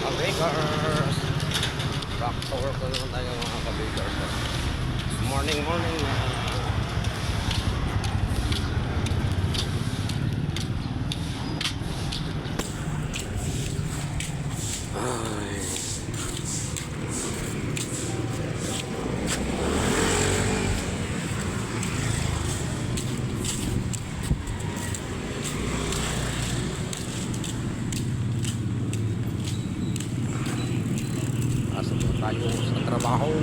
Kabakers, back to work na naman tayo mga kabakers. Morning na. Ay. Pasok na tayo sa trabaho.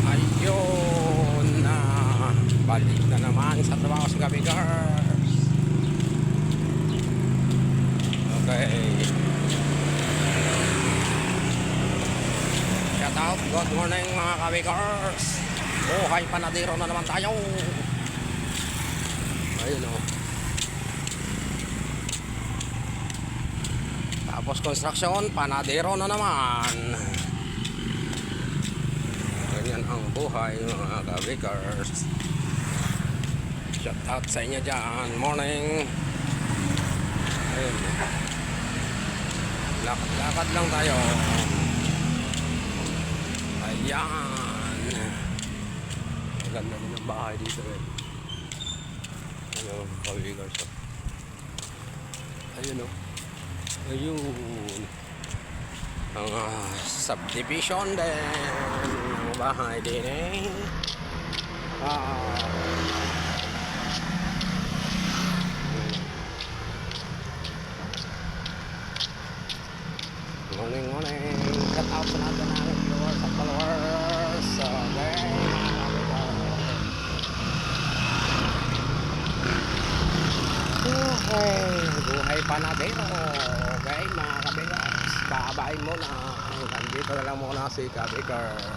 Ayun na, balik na naman sa trabaho sa kabakers. Okay. Shout out, good morning mga kabakers. Buhay panadero na naman tayo. Ayun o. Tapos construction, panadero na naman. Ganyan ang buhay mga kabakers. Shout out sa inyo dyan. Morning. Ayun. Lakad-lakad lang tayo. Ayan. Maganda din ang bahay dito eh. Ayun, kabakers. Ayun o. Ayun. Ang subdivision din. Ang bahay din eh. Morning. Cut out sa natin ang viewers at followers. Okay. Buhay panadero. Okay mga kabakers. Babayin muna. Nandito na lang muna si kabakers.